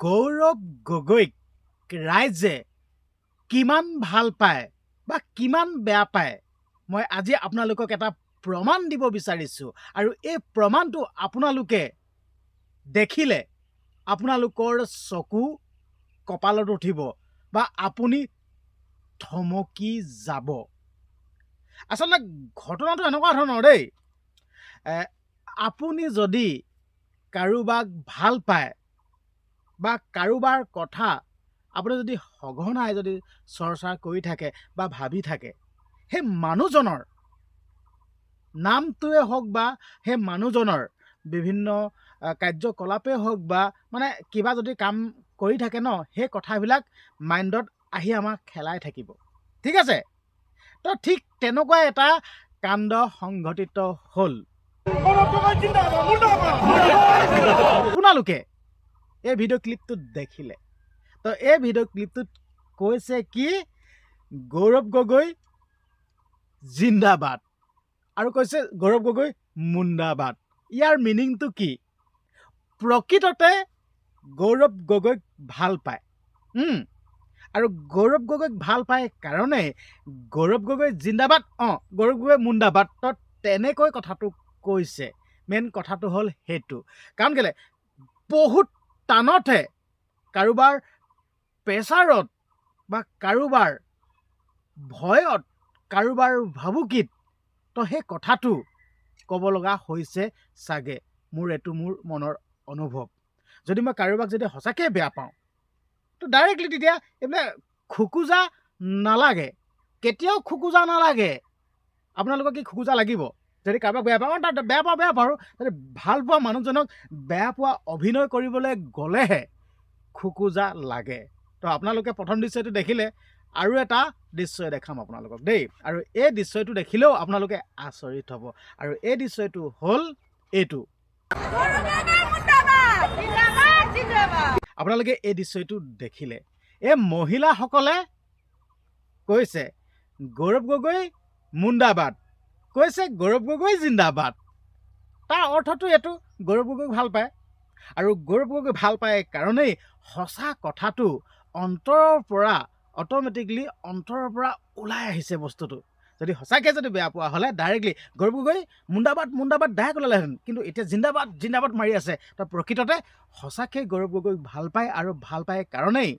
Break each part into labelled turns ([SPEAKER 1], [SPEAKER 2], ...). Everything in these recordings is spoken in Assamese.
[SPEAKER 1] গৌৰৱ গগৈক ৰাইজে কিমান ভাল পায় বা কিমান বেয়া পায় মই আজি আপোনালোকক এটা প্ৰমাণ দিব বিচাৰিছোঁ আৰু এই প্ৰমাণটো আপোনালোকে দেখিলে আপোনালোকৰ চকু কপালত উঠিব বা আপুনি থমকি যাব। আচলতে ঘটনাটো এনেকুৱা ধৰণৰ দেই, আপুনি যদি কাৰোবাক ভাল পায় বা কাৰোবাৰ কথা আপুনি যদি সঘনাই যদি চৰ্চা কৰি থাকে বা ভাবি থাকে, সেই মানুহজনৰ নামটোৱে হওক বা সেই মানুহজনৰ বিভিন্ন কাৰ্যকলাপেই হওক বা মানে কিবা যদি কাম কৰি থাকে ন, সেই কথাবিলাক মাইণ্ডত আহি আমাক খেলাই থাকিব। ঠিক আছে, তো ঠিক তেনেকুৱা এটা কাণ্ড সংঘটিত হ'ল। আপোনালোকে এই ভিডিঅ' ক্লিপটোত দেখিলে, তো এই ভিডিঅ' ক্লিপটোত কৈছে কি গৌৰৱ গগৈ জিন্দাবাদ আৰু কৈছে গৌৰৱ গগৈ মুণ্ডাবাদ। ইয়াৰ মিনিংটো কি? প্ৰকৃততে গৌৰৱ গগৈক ভাল পায়, আৰু গৌৰৱ গগৈক ভাল পায় কাৰণে গৌৰৱ গগৈ জিন্দাবাদ, গৌৰৱ গগৈ মুণ্ডাবাদ, তো তেনেকৈ কথাটো কৈছে। মেইন কথাটো হ'ল সেইটো। কাৰণ কেলে বহুত টানতহে কাৰোবাৰ প্ৰেছাৰত বা কাৰোবাৰ ভয়ত কাৰোবাৰ ভাবুকিত তো সেই কথাটো ক'ব লগা হৈছে চাগে। এইটো মোৰ মনৰ অনুভৱ। যদি মই কাৰোবাক যদি সঁচাকৈ বেয়া পাওঁ তো ডাইৰেক্টলি তেতিয়া এইবিলাক খোকোজা নালাগে, কেতিয়াও খোকোজা নালাগে। আপোনালোকৰ কি খোকোজা লাগিব? যদি কাৰোবাক বেয়া পাওঁ তাত বেয়া পাওঁ, যদি ভাল পোৱা মানুহজনক বেয়া পোৱা অভিনয় কৰিবলৈ গ'লেহে খোকোজা লাগে। তো আপোনালোকে প্ৰথম দৃশ্যটো দেখিলে, আৰু এটা দৃশ্যই দেখাম আপোনালোকক দেই, আৰু এই দৃশ্যটো দেখিলেও আপোনালোকে আচৰিত হ'ব। আৰু এই দৃশ্যটো হ'ল এইটো। আপোনালোকে এই দৃশ্যটো দেখিলে, এই মহিলাসকলে কৈছে গৌৰৱ গগৈ মুণ্ডাবাদ, কৈছে গৌৰৱ গগৈ জিন্দাবাদ। তাৰ অৰ্থটো এইটো, গৌৰৱ গগৈক ভাল পায়, আৰু গৌৰৱ গগৈ ভাল পায় কাৰণেই সঁচা কথাটো অন্তৰৰ পৰা অট'মেটিকলি অন্তৰৰ পৰা ওলাই আহিছে বস্তুটো। যদি সঁচাকৈ যদি বেয়া পোৱা হ'লে ডাইৰেক্টলি গৌৰৱ গগৈ মুণ্ডাবাদ ডাইৰেক্ট ওলালেহেঁতেন, কিন্তু এতিয়া জিন্দাবাদ মাৰি আছে। তো প্ৰকৃততে সঁচাকৈ গৌৰৱ গগৈক ভাল পায়, আৰু ভাল পায় কাৰণেই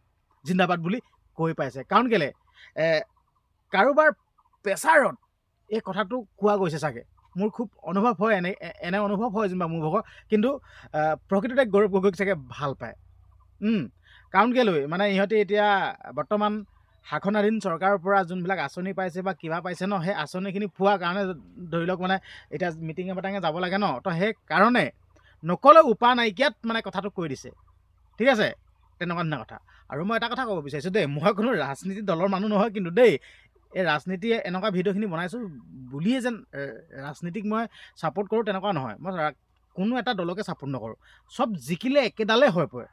[SPEAKER 1] জিন্দাবাদ বুলি কৈ পাইছে। কাৰণ কেলে কাৰোবাৰ প্ৰেছাৰত এই কথাটো কোৱা গৈছে চাগে। মোৰ খুব অনুভৱ হয়, এনে অনুভৱ হয় যেনিবা মোৰ ভাগৰ, কিন্তু প্ৰকৃততে গৌৰৱ গগৈক চাগে ভাল পায়। কাৰণ কেলৈ মানে ইহঁতে এতিয়া বৰ্তমান শাসনাধীন চৰকাৰৰ পৰা যোনবিলাক আঁচনি পাইছে বা কিবা পাইছে ন, সেই আঁচনিখিনি পোৱাৰ কাৰণে ধৰি লওক মানে এতিয়া মিটিঙে মাটাঙে যাব লাগে ন, তো সেই কাৰণে নক'লেও উপায় নাইকিয়াত মানে কথাটো কৈ দিছে। ঠিক আছে, তেনেকুৱা ধৰণৰ কথা। আৰু মই এটা কথা ক'ব বিচাৰিছোঁ দেই, মই কোনো ৰাজনীতি দলৰ মানুহ নহয় কিন্তু দেই, এই ৰাজনীতিয়ে এনেকুৱা ভিডিঅ'খিনি বনাইছোঁ বুলিয়ে যেন ৰাজনীতিক মই ছাপোৰ্ট কৰোঁ তেনেকুৱা নহয়। মই কোনো এটা দলকে ছাপোৰ্ট নকৰোঁ। চব জিকিলে একেডালে হৈ পৰে।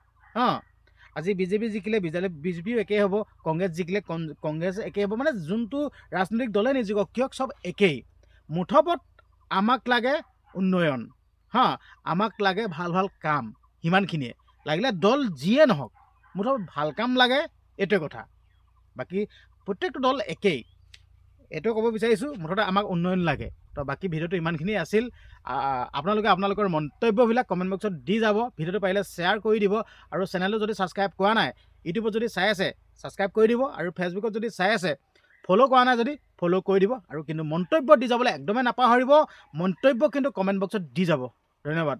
[SPEAKER 1] আজি বিজেপি জিকিলে বিজেপিও একেই হ'ব, কংগ্ৰেছ জিকিলে কংগ্ৰেছ একেই হ'ব, মানে যোনটো ৰাজনৈতিক দলে নিজিকক কিয় চব একেই। মুঠপত আমাক লাগে উন্নয়ন, আমাক লাগে ভাল ভাল কাম, সিমানখিনিয়ে। লাগিলে দল যিয়ে নহওক, মুঠপত ভাল কাম লাগে, এইটোৱে কথা। বাকী প্ৰত্যেকটো দল একেই, এইটোৱে ক'ব বিচাৰিছোঁ। মুঠতে আমাক উন্নয়ন লাগে। তো বাকী ভিডিঅ'টো ইমানখিনিয়ে আছিল। আপোনালোকে আপোনালোকৰ মন্তব্যবিলাক কমেণ্ট বক্সত দি যাব। ভিডিঅ'টো পাৰিলে শ্বেয়াৰ কৰি দিব, আৰু চেনেলটো যদি ছাবস্ক্ৰাইব কৰা নাই, ইউটিউবত যদি চাই আছে ছাবস্ক্ৰাইব কৰি দিব, আৰু ফেচবুকত যদি চাই আছে ফ'ল' কৰা নাই যদি ফ'ল' কৰি দিব। আৰু কিন্তু মন্তব্য দি যাবলৈ একদমেই নাপাহৰিব, মন্তব্য কিন্তু কমেণ্ট বক্সত দি যাব। ধন্যবাদ।